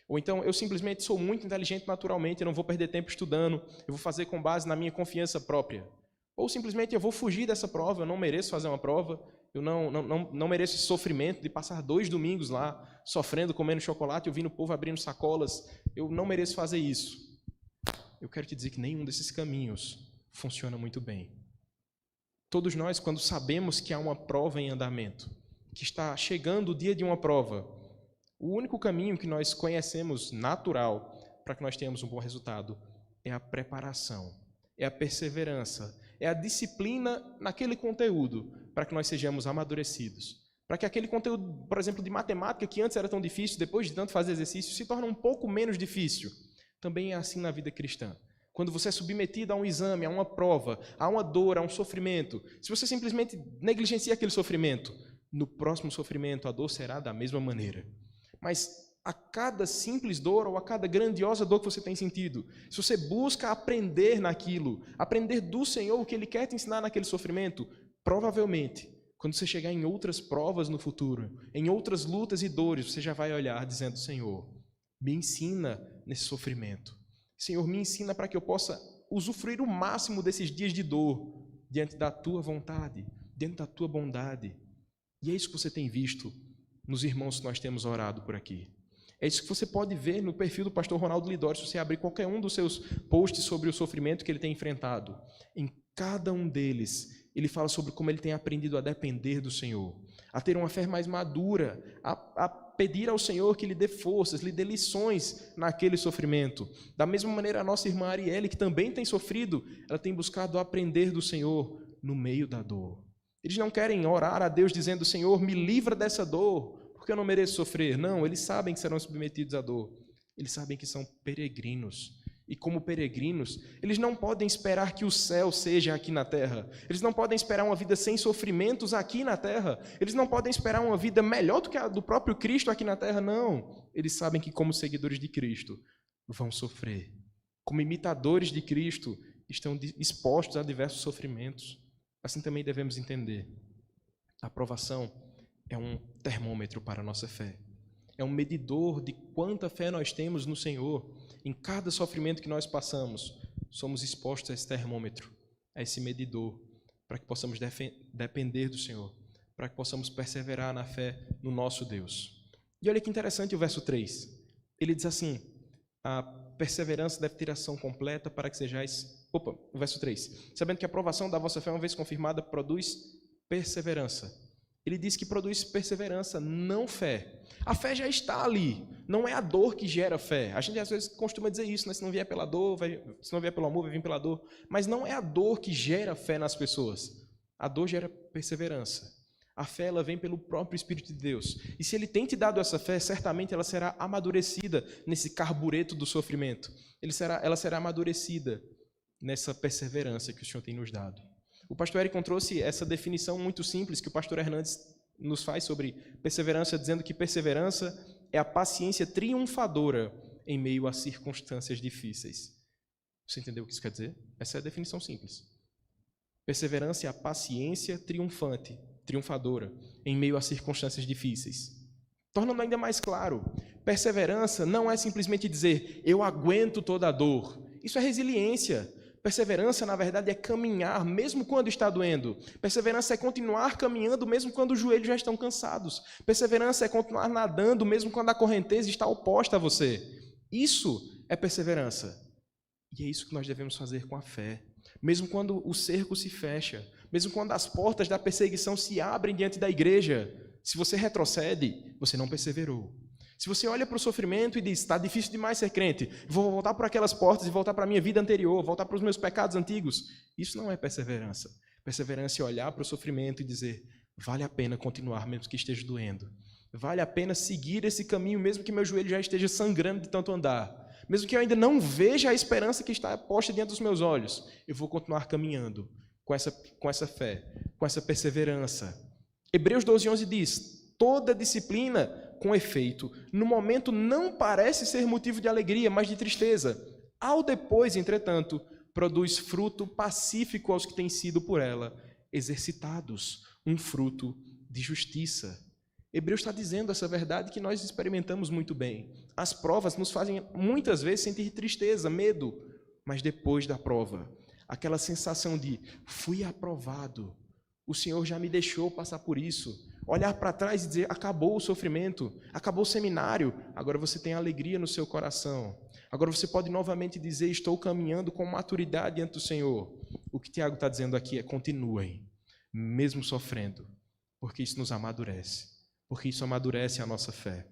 Ou então, eu simplesmente sou muito inteligente naturalmente, eu não vou perder tempo estudando, eu vou fazer com base na minha confiança própria. Ou simplesmente eu vou fugir dessa prova, eu não mereço fazer uma prova, eu não mereço esse sofrimento de passar 2 domingos lá, sofrendo, comendo chocolate, ouvindo o povo abrindo sacolas, eu não mereço fazer isso. Eu quero te dizer que nenhum desses caminhos funciona muito bem. Todos nós, quando sabemos que há uma prova em andamento, que está chegando o dia de uma prova, o único caminho que nós conhecemos natural para que nós tenhamos um bom resultado é a preparação, é a perseverança, é a disciplina naquele conteúdo para que nós sejamos amadurecidos. Para que aquele conteúdo, por exemplo, de matemática, que antes era tão difícil, depois de tanto fazer exercício, se torna um pouco menos difícil. Também é assim na vida cristã. Quando você é submetido a um exame, a uma prova, a uma dor, a um sofrimento, se você simplesmente negligencia aquele sofrimento, no próximo sofrimento a dor será da mesma maneira. Mas a cada simples dor ou a cada grandiosa dor que você tem sentido, se você busca aprender naquilo, aprender do Senhor o que Ele quer te ensinar naquele sofrimento, provavelmente, quando você chegar em outras provas no futuro, em outras lutas e dores, você já vai olhar dizendo, Senhor, me ensina nesse sofrimento. Senhor, me ensina para que eu possa usufruir o máximo desses dias de dor, diante da Tua vontade, diante da Tua bondade. E é isso que você tem visto nos irmãos que nós temos orado por aqui. É isso que você pode ver no perfil do pastor Ronaldo Lidório, se você abrir qualquer um dos seus posts sobre o sofrimento que ele tem enfrentado. Em cada um deles, ele fala sobre como ele tem aprendido a depender do Senhor, a ter uma fé mais madura, a pedir ao Senhor que lhe dê forças, lhe dê lições naquele sofrimento. Da mesma maneira, a nossa irmã Arielle, que também tem sofrido, ela tem buscado aprender do Senhor no meio da dor. Eles não querem orar a Deus dizendo, Senhor, me livra dessa dor, porque eu não mereço sofrer. Não, eles sabem que serão submetidos à dor. Eles sabem que são peregrinos. E como peregrinos, eles não podem esperar que o céu seja aqui na terra. Eles não podem esperar uma vida sem sofrimentos aqui na terra. Eles não podem esperar uma vida melhor do que a do próprio Cristo aqui na terra, não. Eles sabem que como seguidores de Cristo vão sofrer. Como imitadores de Cristo, estão expostos a diversos sofrimentos. Assim também devemos entender. A provação é um termômetro para a nossa fé. É um medidor de quanta fé nós temos no Senhor. Em cada sofrimento que nós passamos, somos expostos a esse termômetro, a esse medidor, para que possamos depender do Senhor, para que possamos perseverar na fé no nosso Deus. E olha que interessante o verso 3. Ele diz assim, a perseverança deve ter ação completa para que sejais... o verso 3. Sabendo que a aprovação da vossa fé, uma vez confirmada, produz perseverança. Ele diz que produz perseverança, não fé. A fé já está ali. Não é a dor que gera fé. A gente às vezes costuma dizer isso, né? Se não vier pela dor, se não vier pelo amor, vai vir pela dor. Mas não é a dor que gera fé nas pessoas. A dor gera perseverança. A fé, ela vem pelo próprio Espírito de Deus. E se Ele tem te dado essa fé, certamente ela será amadurecida nesse carbureto do sofrimento. Ela será amadurecida nessa perseverança que o Senhor tem nos dado. O pastor Eric trouxe essa definição muito simples que o pastor Hernandes nos faz sobre perseverança, dizendo que perseverança é a paciência triunfadora em meio a circunstâncias difíceis. Você entendeu o que isso quer dizer? Essa é a definição simples. Perseverança é a paciência triunfadora, em meio a circunstâncias difíceis. Tornando ainda mais claro, perseverança não é simplesmente dizer, eu aguento toda a dor. Isso é resiliência. Perseverança, na verdade, é caminhar mesmo quando está doendo. Perseverança é continuar caminhando mesmo quando os joelhos já estão cansados. Perseverança é continuar nadando mesmo quando a correnteza está oposta a você. Isso é perseverança. E é isso que nós devemos fazer com a fé. Mesmo quando o cerco se fecha, mesmo quando as portas da perseguição se abrem diante da igreja, se você retrocede, você não perseverou. Se você olha para o sofrimento e diz, está difícil demais ser crente, vou voltar para aquelas portas e voltar para a minha vida anterior, voltar para os meus pecados antigos, isso não é perseverança. Perseverança é olhar para o sofrimento e dizer, vale a pena continuar mesmo que esteja doendo. Vale a pena seguir esse caminho mesmo que meu joelho já esteja sangrando de tanto andar. Mesmo que eu ainda não veja a esperança que está posta diante dos meus olhos, eu vou continuar caminhando com essa fé, com essa perseverança. Hebreus 12:11 diz, toda disciplina, com efeito, no momento não parece ser motivo de alegria, mas de tristeza. Ao depois, entretanto, produz fruto pacífico aos que têm sido por ela exercitados, um fruto de justiça. Hebreus está dizendo essa verdade que nós experimentamos muito bem. As provas nos fazem muitas vezes sentir tristeza, medo, mas depois da prova, aquela sensação de fui aprovado, o Senhor já me deixou passar por isso. Olhar para trás e dizer, acabou o sofrimento, acabou o seminário, agora você tem alegria no seu coração. Agora você pode novamente dizer, estou caminhando com maturidade diante do Senhor. O que Tiago está dizendo aqui é, continuem, mesmo sofrendo, porque isso nos amadurece, porque isso amadurece a nossa fé.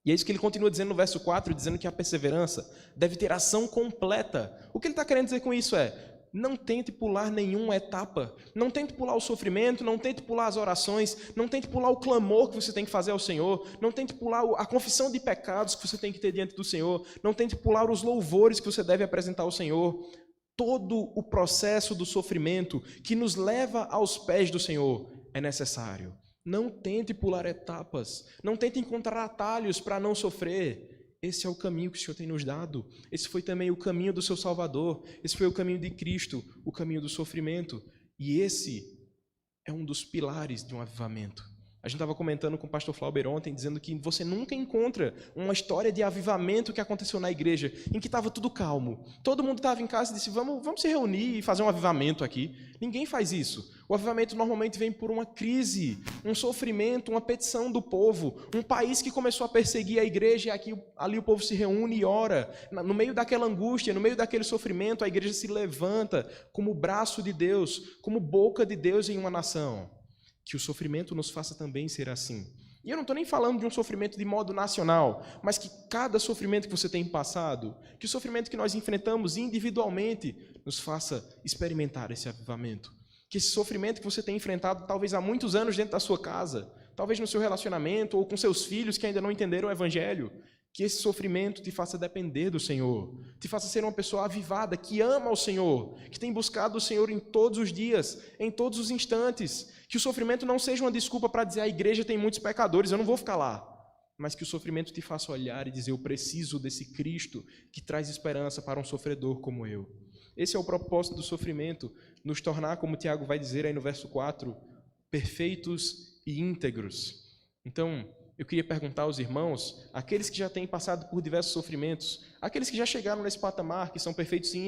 E é isso que ele continua dizendo no verso 4, dizendo que a perseverança deve ter ação completa. O que ele está querendo dizer com isso é, não tente pular nenhuma etapa, não tente pular o sofrimento, não tente pular as orações, não tente pular o clamor que você tem que fazer ao Senhor, não tente pular a confissão de pecados que você tem que ter diante do Senhor, não tente pular os louvores que você deve apresentar ao Senhor. Todo o processo do sofrimento que nos leva aos pés do Senhor é necessário. Não tente pular etapas, não tente encontrar atalhos para não sofrer. Esse é o caminho que o Senhor tem nos dado. Esse foi também o caminho do seu Salvador. Esse foi o caminho de Cristo, o caminho do sofrimento. E esse é um dos pilares de um avivamento. A gente estava comentando com o pastor Flauber ontem, dizendo que você nunca encontra uma história de avivamento que aconteceu na igreja, em que estava tudo calmo. Todo mundo estava em casa e disse, vamos se reunir e fazer um avivamento aqui. Ninguém faz isso. O avivamento normalmente vem por uma crise, um sofrimento, uma petição do povo, um país que começou a perseguir a igreja e ali o povo se reúne e ora. No meio daquela angústia, no meio daquele sofrimento, a igreja se levanta como braço de Deus, como boca de Deus em uma nação. Que o sofrimento nos faça também ser assim. E eu não estou nem falando de um sofrimento de modo nacional, mas que cada sofrimento que você tem passado, que o sofrimento que nós enfrentamos individualmente, nos faça experimentar esse avivamento. Que esse sofrimento que você tem enfrentado talvez há muitos anos dentro da sua casa, talvez no seu relacionamento ou com seus filhos que ainda não entenderam o Evangelho, que esse sofrimento te faça depender do Senhor, te faça ser uma pessoa avivada, que ama o Senhor, que tem buscado o Senhor em todos os dias, em todos os instantes. Que o sofrimento não seja uma desculpa para dizer a igreja tem muitos pecadores, eu não vou ficar lá. Mas que o sofrimento te faça olhar e dizer eu preciso desse Cristo que traz esperança para um sofredor como eu. Esse é o propósito do sofrimento, nos tornar, como Tiago vai dizer aí no verso 4, perfeitos e íntegros. Então, eu queria perguntar aos irmãos, aqueles que já têm passado por diversos sofrimentos, aqueles que já chegaram nesse patamar, que são perfeitos e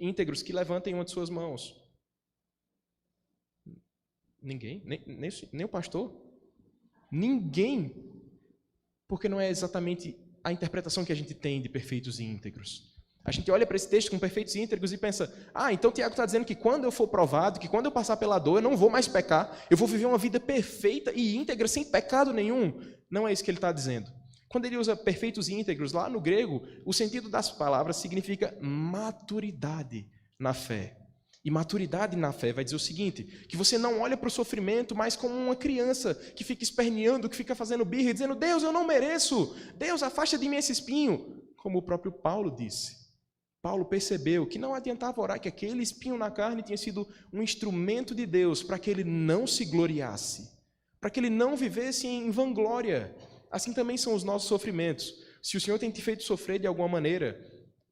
íntegros, que levantem uma de suas mãos. Ninguém? Nem o pastor? Ninguém? Porque não é exatamente a interpretação que a gente tem de perfeitos e íntegros. A gente olha para esse texto com perfeitos e íntegros e pensa, então Tiago está dizendo que quando eu for provado, que quando eu passar pela dor, eu não vou mais pecar, eu vou viver uma vida perfeita e íntegra, sem pecado nenhum. Não é isso que ele está dizendo. Quando ele usa perfeitos e íntegros, lá no grego, o sentido das palavras significa maturidade na fé. E maturidade na fé vai dizer o seguinte, que você não olha para o sofrimento mais como uma criança que fica esperneando, que fica fazendo birra, dizendo, Deus, eu não mereço, Deus, afasta de mim esse espinho. Como o próprio Paulo disse. Paulo percebeu que não adiantava orar, que aquele espinho na carne tinha sido um instrumento de Deus para que ele não se gloriasse, para que ele não vivesse em vanglória. Assim também são os nossos sofrimentos. Se o Senhor tem te feito sofrer de alguma maneira,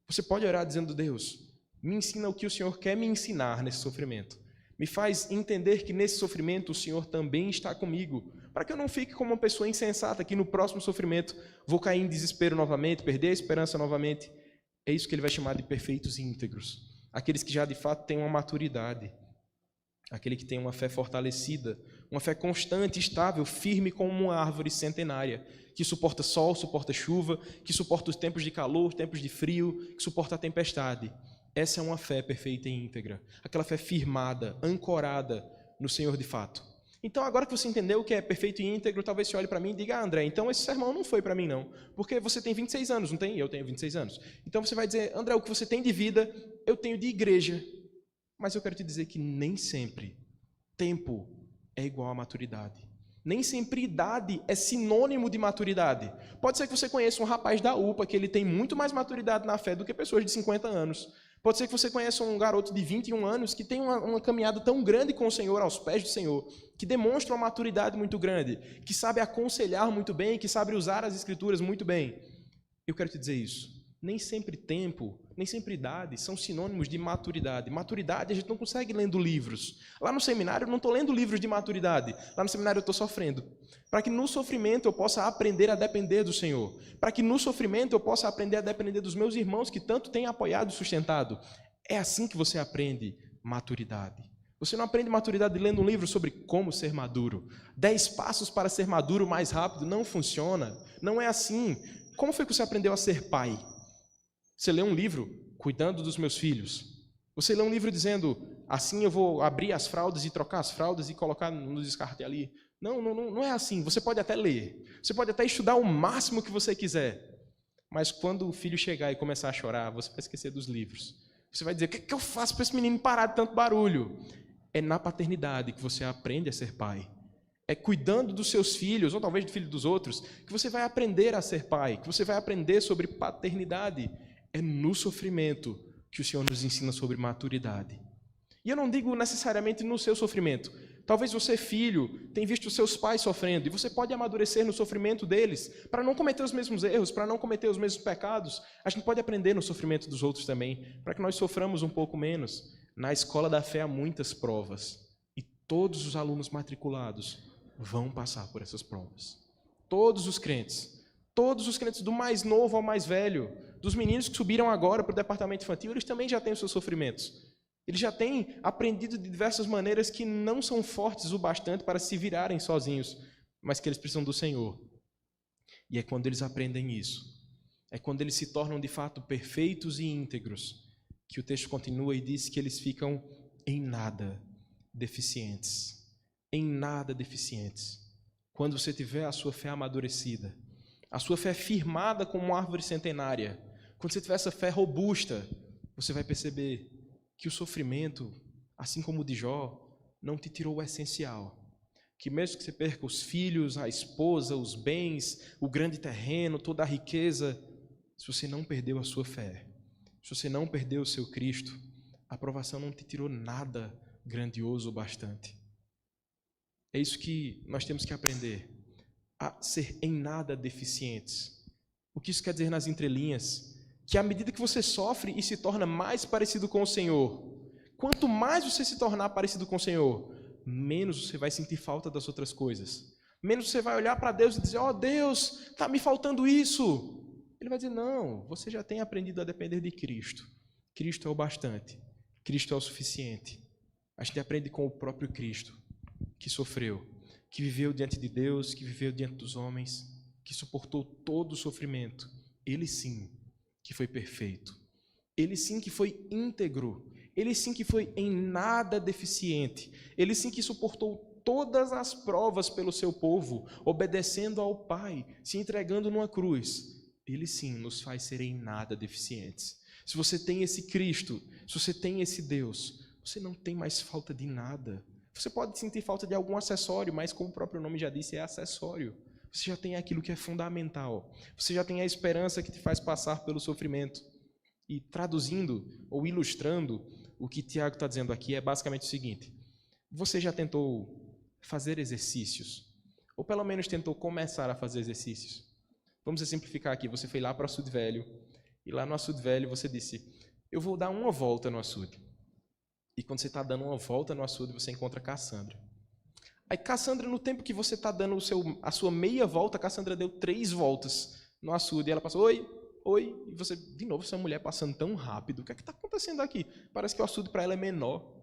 você pode orar dizendo: Deus, me ensina o que o Senhor quer me ensinar nesse sofrimento. Me faz entender que nesse sofrimento o Senhor também está comigo, para que eu não fique como uma pessoa insensata, que no próximo sofrimento vou cair em desespero novamente, perder a esperança novamente. É isso que ele vai chamar de perfeitos e íntegros. Aqueles que já de fato têm uma maturidade. Aquele que tem uma fé fortalecida, uma fé constante, estável, firme como uma árvore centenária, que suporta sol, suporta chuva, que suporta os tempos de calor, tempos de frio, que suporta a tempestade. Essa é uma fé perfeita e íntegra. Aquela fé firmada, ancorada no Senhor de fato. Então, agora que você entendeu o que é perfeito e íntegro, talvez você olhe para mim e diga: André, então esse sermão não foi para mim não, porque você tem 26 anos, não tem? Eu tenho 26 anos. Então você vai dizer: André, o que você tem de vida, eu tenho de igreja. Mas eu quero te dizer que nem sempre tempo é igual a maturidade. Nem sempre idade é sinônimo de maturidade. Pode ser que você conheça um rapaz da UPA que ele tem muito mais maturidade na fé do que pessoas de 50 anos. Pode ser que você conheça um garoto de 21 anos que tem uma caminhada tão grande com o Senhor, aos pés do Senhor, que demonstra uma maturidade muito grande, que sabe aconselhar muito bem, que sabe usar as Escrituras muito bem. Eu quero te dizer isso. Nem sempre tempo, nem sempre idade são sinônimos de maturidade. Maturidade a gente não consegue lendo livros. Lá no seminário eu não estou lendo livros de maturidade. Lá no seminário eu estou sofrendo. Para que no sofrimento eu possa aprender a depender do Senhor. Para que no sofrimento eu possa aprender a depender dos meus irmãos que tanto têm apoiado e sustentado. É assim que você aprende maturidade. Você não aprende maturidade lendo um livro sobre como ser maduro. 10 passos para ser maduro mais rápido. Não funciona. Não é assim. Como foi que você aprendeu a ser pai? Você lê um livro cuidando dos meus filhos. Você lê um livro dizendo: assim eu vou abrir as fraldas e trocar as fraldas e colocar no descarte ali. Não é assim. Você pode até ler. Você pode até estudar o máximo que você quiser. Mas quando o filho chegar e começar a chorar, você vai esquecer dos livros. Você vai dizer: o que eu faço para esse menino parar de tanto barulho? É na paternidade que você aprende a ser pai. É cuidando dos seus filhos, ou talvez do filho dos outros, que você vai aprender a ser pai, que você vai aprender sobre paternidade. É no sofrimento que o Senhor nos ensina sobre maturidade. E eu não digo necessariamente no seu sofrimento. Talvez você, filho, tenha visto os seus pais sofrendo, e você pode amadurecer no sofrimento deles, para não cometer os mesmos erros, para não cometer os mesmos pecados. A gente pode aprender no sofrimento dos outros também, para que nós soframos um pouco menos. Na escola da fé há muitas provas, e todos os alunos matriculados vão passar por essas provas. Todos os crentes do mais novo ao mais velho, dos meninos que subiram agora para o departamento infantil, eles também já têm os seus sofrimentos. Eles já têm aprendido de diversas maneiras que não são fortes o bastante para se virarem sozinhos, mas que eles precisam do Senhor. E é quando eles aprendem isso, é quando eles se tornam de fato perfeitos e íntegros, que o texto continua e diz que eles ficam em nada deficientes. Em nada deficientes. Quando você tiver a sua fé amadurecida, a sua fé firmada como uma árvore centenária, quando você tiver essa fé robusta, você vai perceber que o sofrimento, assim como o de Jó, não te tirou o essencial. Que mesmo que você perca os filhos, a esposa, os bens, o grande terreno, toda a riqueza, se você não perdeu a sua fé, se você não perdeu o seu Cristo, a provação não te tirou nada grandioso o bastante. É isso que nós temos que aprender, a ser em nada deficientes. O que isso quer dizer nas entrelinhas? Que à medida que você sofre e se torna mais parecido com o Senhor, quanto mais você se tornar parecido com o Senhor, menos você vai sentir falta das outras coisas. Menos você vai olhar para Deus e dizer: ó Deus, está me faltando isso. Ele vai dizer: não, você já tem aprendido a depender de Cristo. Cristo é o bastante. Cristo é o suficiente. A gente aprende com o próprio Cristo, que sofreu, que viveu diante de Deus, que viveu diante dos homens, que suportou todo o sofrimento. Ele sim que foi perfeito. Ele sim que foi íntegro. Ele sim que foi em nada deficiente. Ele sim que suportou todas as provas pelo seu povo, obedecendo ao Pai, se entregando numa cruz. Ele sim nos faz ser em nada deficientes. Se você tem esse Cristo, se você tem esse Deus, você não tem mais falta de nada. Você pode sentir falta de algum acessório, mas como o próprio nome já disse, é acessório. Você já tem aquilo que é fundamental. Você já tem a esperança que te faz passar pelo sofrimento. E traduzindo ou ilustrando, o que Tiago está dizendo aqui é basicamente o seguinte: você já tentou fazer exercícios? Ou pelo menos tentou começar a fazer exercícios. Vamos simplificar aqui. Você foi lá para o açude velho, e lá no açude velho você disse, eu vou dar uma volta no açude. E quando você está dando uma volta no açude, você encontra Cassandra. Aí Cassandra, no tempo que você está dando a sua meia volta, Cassandra deu 3 voltas no açude. E ela passou, oi, oi. E você, de novo, essa mulher passando tão rápido. O que é que está acontecendo aqui? Parece que o açude para ela é menor.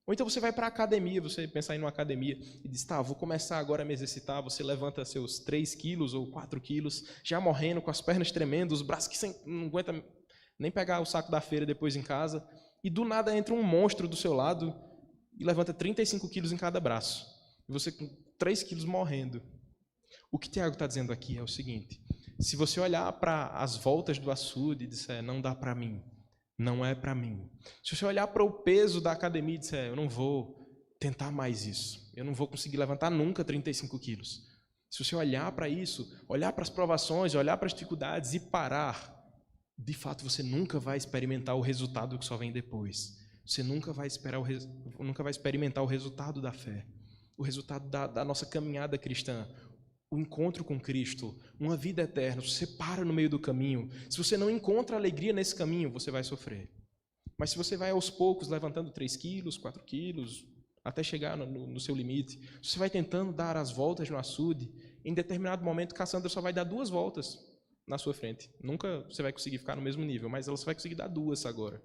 Ou então você vai para a academia, você pensa em uma academia e diz, tá, vou começar agora a me exercitar. Você levanta seus 3 quilos ou 4 quilos, já morrendo, com as pernas tremendo, os braços que você não aguenta nem pegar o saco da feira depois em casa. E do nada entra um monstro do seu lado e levanta 35 quilos em cada braço. E você com 3 quilos morrendo. O que Tiago está dizendo aqui é o seguinte, se você olhar para as voltas do açude e disser, não dá para mim, não é para mim. Se você olhar para o peso da academia e disser, eu não vou tentar mais isso, eu não vou conseguir levantar nunca 35 quilos. Se você olhar para isso, olhar para as provações, olhar para as dificuldades e parar, de fato você nunca vai experimentar o resultado que só vem depois. Você nunca vai experimentar o resultado da fé, o resultado da nossa caminhada cristã, o encontro com Cristo, uma vida eterna. Se você para no meio do caminho, se você não encontra alegria nesse caminho, você vai sofrer. Mas se você vai aos poucos levantando 3 quilos, 4 quilos, até chegar no seu limite, se você vai tentando dar as voltas no açude, em determinado momento Cassandra só vai dar 2 voltas na sua frente. Nunca você vai conseguir ficar no mesmo nível, mas ela só vai conseguir dar 2 agora.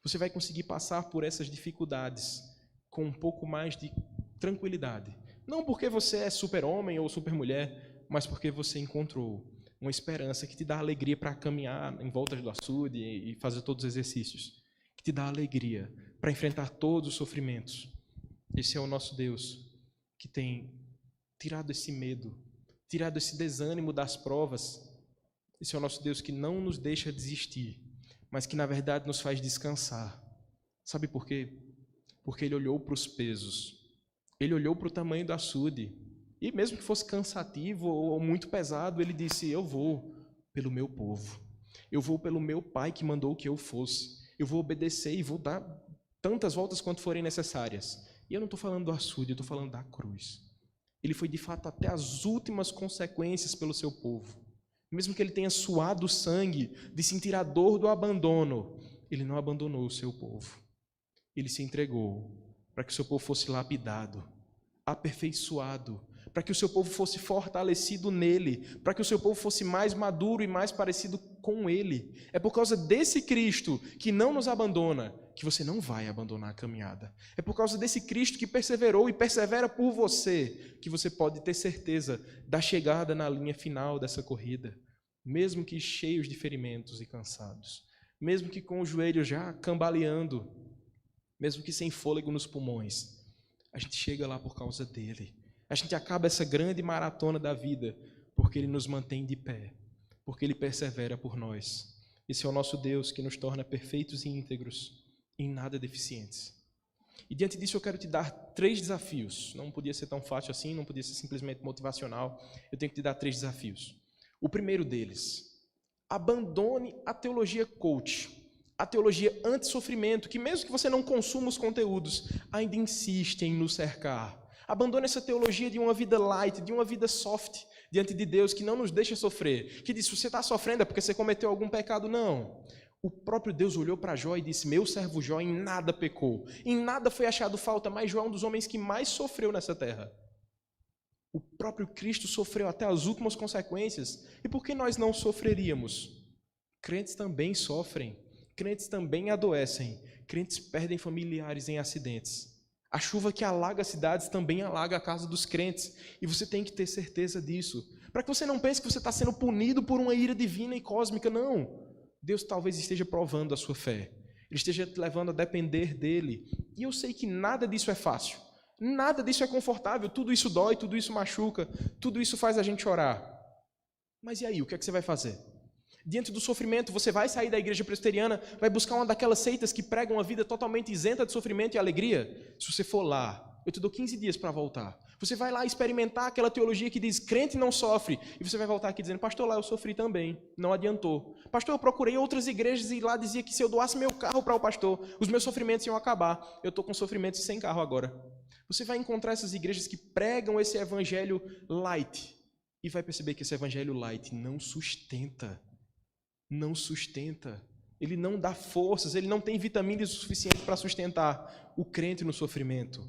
Você vai conseguir passar por essas dificuldades com um pouco mais de tranquilidade. Não porque você é super-homem ou super-mulher, mas porque você encontrou uma esperança que te dá alegria para caminhar em voltas do açude e fazer todos os exercícios, que te dá alegria para enfrentar todos os sofrimentos. Esse é o nosso Deus, que tem tirado esse medo, tirado esse desânimo das provas. Esse é o nosso Deus que não nos deixa desistir, mas que na verdade nos faz descansar. Sabe por quê? Porque Ele olhou para os pesos. Ele olhou para o tamanho do açude, e mesmo que fosse cansativo ou muito pesado, ele disse, eu vou pelo meu povo, eu vou pelo meu Pai que mandou que eu fosse, eu vou obedecer e vou dar tantas voltas quanto forem necessárias. E eu não estou falando do açude, eu estou falando da cruz. Ele foi de fato até as últimas consequências pelo seu povo. Mesmo que ele tenha suado sangue de sentir a dor do abandono, ele não abandonou o seu povo. Ele se entregou para que o seu povo fosse lapidado, aperfeiçoado, para que o seu povo fosse fortalecido nele, para que o seu povo fosse mais maduro e mais parecido com ele. É por causa desse Cristo que não nos abandona, que você não vai abandonar a caminhada. É por causa desse Cristo que perseverou e persevera por você, que você pode ter certeza da chegada na linha final dessa corrida, mesmo que cheios de ferimentos e cansados, mesmo que com os joelhos já cambaleando, mesmo que sem fôlego nos pulmões, a gente chega lá por causa dele. A gente acaba essa grande maratona da vida porque ele nos mantém de pé, porque ele persevera por nós. Esse é o nosso Deus que nos torna perfeitos e íntegros, em nada deficientes. E diante disso eu quero te dar 3 desafios. Não podia ser tão fácil assim, não podia ser simplesmente motivacional. Eu tenho que te dar 3 desafios. O primeiro deles, abandone a teologia coach, a teologia anti-sofrimento, que mesmo que você não consuma os conteúdos, ainda insiste em nos cercar. Abandone essa teologia de uma vida light, de uma vida soft diante de Deus, que não nos deixa sofrer, que diz, se você está sofrendo é porque você cometeu algum pecado. Não. O próprio Deus olhou para Jó e disse, meu servo Jó em nada pecou, em nada foi achado falta, mas Jó é um dos homens que mais sofreu nessa terra. O próprio Cristo sofreu até as últimas consequências. E por que nós não sofreríamos? Crentes também sofrem, crentes também adoecem, crentes perdem familiares em acidentes. A chuva que alaga as cidades também alaga a casa dos crentes. E você tem que ter certeza disso. Para que você não pense que você está sendo punido por uma ira divina e cósmica. Não. Deus talvez esteja provando a sua fé. Ele esteja te levando a depender dele. E eu sei que nada disso é fácil. Nada disso é confortável. Tudo isso dói, tudo isso machuca. Tudo isso faz a gente chorar. Mas e aí, o que é que você vai fazer? Diante do sofrimento, você vai sair da igreja presbiteriana, vai buscar uma daquelas seitas que pregam uma vida totalmente isenta de sofrimento e alegria? Se você for lá, eu te dou 15 dias para voltar. Você vai lá experimentar aquela teologia que diz, crente não sofre, e você vai voltar aqui dizendo, pastor, lá eu sofri também, não adiantou. Pastor, eu procurei outras igrejas e lá dizia que se eu doasse meu carro para o pastor, os meus sofrimentos iam acabar. Eu estou com sofrimentos sem carro agora. Você vai encontrar essas igrejas que pregam esse evangelho light e vai perceber que esse evangelho light não sustenta. Não sustenta. Ele não dá forças, ele não tem vitaminas o suficiente para sustentar o crente no sofrimento.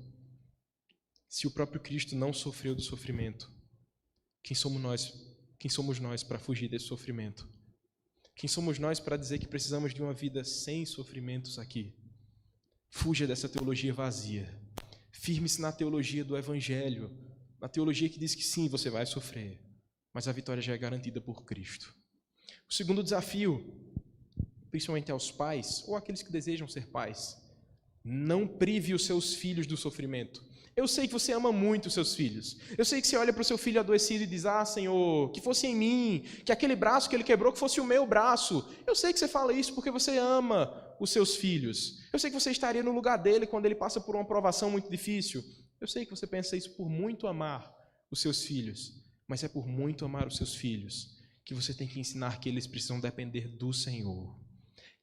Se o próprio Cristo não sofreu do sofrimento, quem somos nós? Quem somos nós para fugir desse sofrimento? Quem somos nós para dizer que precisamos de uma vida sem sofrimentos aqui? Fuja dessa teologia vazia. Firme-se na teologia do Evangelho, na teologia que diz que sim, você vai sofrer, mas a vitória já é garantida por Cristo. O segundo desafio, principalmente aos pais, ou àqueles que desejam ser pais, não prive os seus filhos do sofrimento. Eu sei que você ama muito os seus filhos. Eu sei que você olha para o seu filho adoecido e diz, Senhor, que fosse em mim, que aquele braço que ele quebrou, que fosse o meu braço. Eu sei que você fala isso porque você ama os seus filhos. Eu sei que você estaria no lugar dele quando ele passa por uma provação muito difícil. Eu sei que você pensa isso por muito amar os seus filhos, mas é por muito amar os seus filhos que você tem que ensinar que eles precisam depender do Senhor.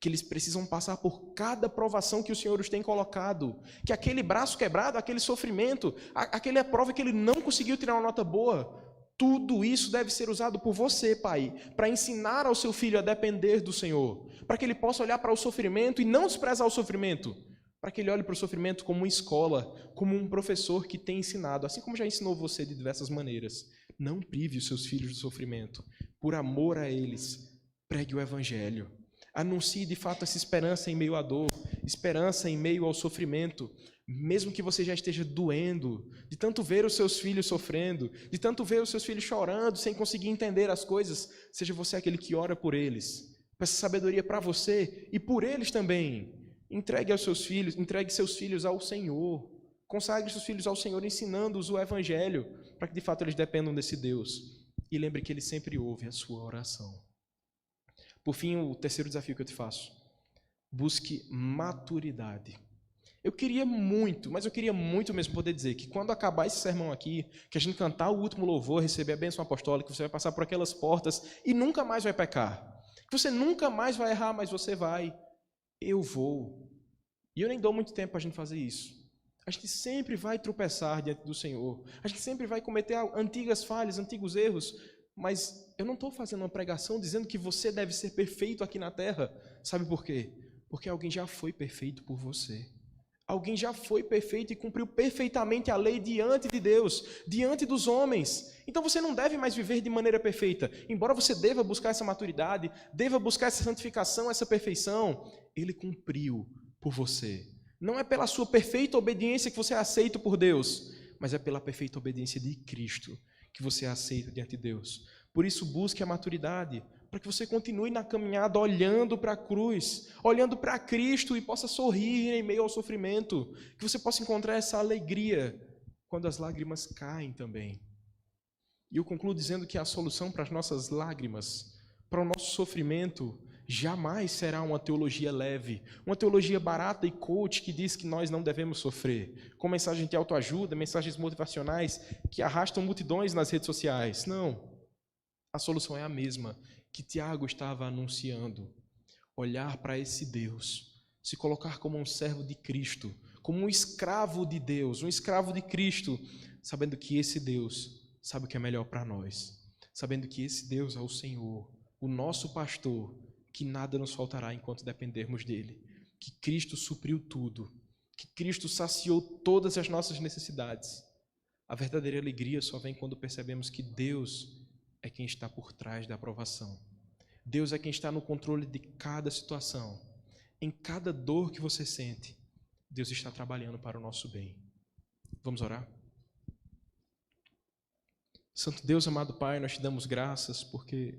Que eles precisam passar por cada provação que o Senhor os tem colocado, que aquele braço quebrado, aquele sofrimento, aquela prova que ele não conseguiu tirar uma nota boa, tudo isso deve ser usado por você, pai, para ensinar ao seu filho a depender do Senhor, para que ele possa olhar para o sofrimento e não desprezar o sofrimento, para que ele olhe para o sofrimento como uma escola, como um professor que tem ensinado, assim como já ensinou você de diversas maneiras. Não prive os seus filhos do sofrimento, por amor a eles, pregue o Evangelho. Anuncie de fato essa esperança em meio à dor, esperança em meio ao sofrimento, mesmo que você já esteja doendo, de tanto ver os seus filhos sofrendo, de tanto ver os seus filhos chorando, sem conseguir entender as coisas, seja você aquele que ora por eles. Peça sabedoria para você e por eles também. Entregue seus filhos ao Senhor. Consagre seus filhos ao Senhor, ensinando-os o Evangelho, para que de fato eles dependam desse Deus. E lembre que Ele sempre ouve a sua oração. Por fim, o terceiro desafio que eu te faço. Busque maturidade. Eu queria muito mesmo poder dizer que quando acabar esse sermão aqui, que a gente cantar o último louvor, receber a bênção apostólica, você vai passar por aquelas portas e nunca mais vai pecar. Que você nunca mais vai errar, mas você vai. Eu vou. E eu nem dou muito tempo para a gente fazer isso. A gente sempre vai tropeçar diante do Senhor. A gente sempre vai cometer antigas falhas, antigos erros. Mas eu não estou fazendo uma pregação dizendo que você deve ser perfeito aqui na terra. Sabe por quê? Porque alguém já foi perfeito por você. Alguém já foi perfeito e cumpriu perfeitamente a lei diante de Deus, diante dos homens. Então você não deve mais viver de maneira perfeita. Embora você deva buscar essa maturidade, deva buscar essa santificação, essa perfeição, Ele cumpriu por você. Não é pela sua perfeita obediência que você é aceito por Deus, mas é pela perfeita obediência de Cristo que você é aceito diante de Deus. Por isso, busque a maturidade, para que você continue na caminhada olhando para a cruz, olhando para Cristo e possa sorrir em meio ao sofrimento, que você possa encontrar essa alegria quando as lágrimas caem também. E eu concluo dizendo que a solução para as nossas lágrimas, para o nosso sofrimento, jamais será uma teologia leve, uma teologia barata e coach que diz que nós não devemos sofrer, com mensagens de autoajuda, mensagens motivacionais que arrastam multidões nas redes sociais. Não. A solução é a mesma que Tiago estava anunciando. Olhar para esse Deus, se colocar como um servo de Cristo, como um escravo de Deus, um escravo de Cristo, sabendo que esse Deus sabe o que é melhor para nós, sabendo que esse Deus é o Senhor, o nosso pastor, que nada nos faltará enquanto dependermos dele, que Cristo supriu tudo, que Cristo saciou todas as nossas necessidades. A verdadeira alegria só vem quando percebemos que Deus é quem está por trás da aprovação. Deus é quem está no controle de cada situação. Em cada dor que você sente, Deus está trabalhando para o nosso bem. Vamos orar? Santo Deus, amado Pai, nós te damos graças porque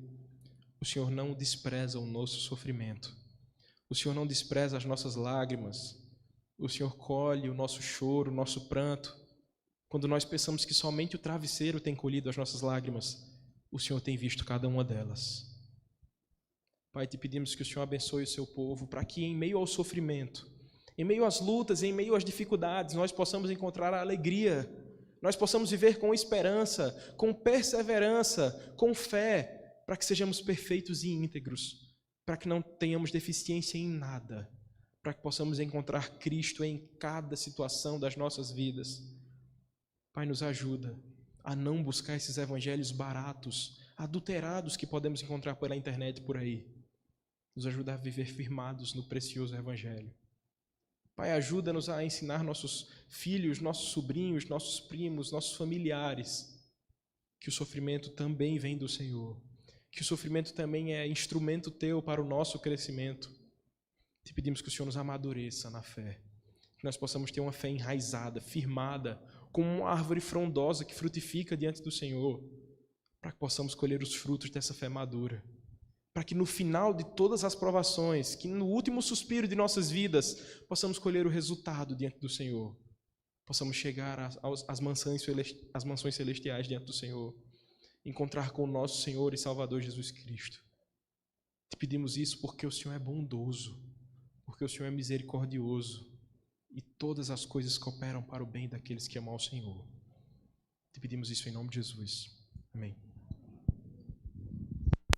o Senhor não despreza o nosso sofrimento. O Senhor não despreza as nossas lágrimas. O Senhor colhe o nosso choro, o nosso pranto. Quando nós pensamos que somente o travesseiro tem colhido as nossas lágrimas, o Senhor tem visto cada uma delas. Pai, te pedimos que o Senhor abençoe o seu povo, para que em meio ao sofrimento, em meio às lutas, em meio às dificuldades, nós possamos encontrar a alegria, nós possamos viver com esperança, com perseverança, com fé, para que sejamos perfeitos e íntegros, para que não tenhamos deficiência em nada, para que possamos encontrar Cristo em cada situação das nossas vidas. Pai, nos ajuda a não buscar esses evangelhos baratos, adulterados que podemos encontrar pela internet por aí. Nos ajuda a viver firmados no precioso evangelho. Pai, ajuda-nos a ensinar nossos filhos, nossos sobrinhos, nossos primos, nossos familiares, que o sofrimento também vem do Senhor, que o sofrimento também é instrumento Teu para o nosso crescimento. Te pedimos que o Senhor nos amadureça na fé, que nós possamos ter uma fé enraizada, firmada, como uma árvore frondosa que frutifica diante do Senhor, para que possamos colher os frutos dessa fé madura, para que no final de todas as provações, que no último suspiro de nossas vidas, possamos colher o resultado diante do Senhor, possamos chegar às mansões celestiais diante do Senhor, encontrar com o nosso Senhor e Salvador Jesus Cristo. Te pedimos isso porque o Senhor é bondoso, porque o Senhor é misericordioso e todas as coisas cooperam para o bem daqueles que amam ao Senhor. Te pedimos isso em nome de Jesus. Amém.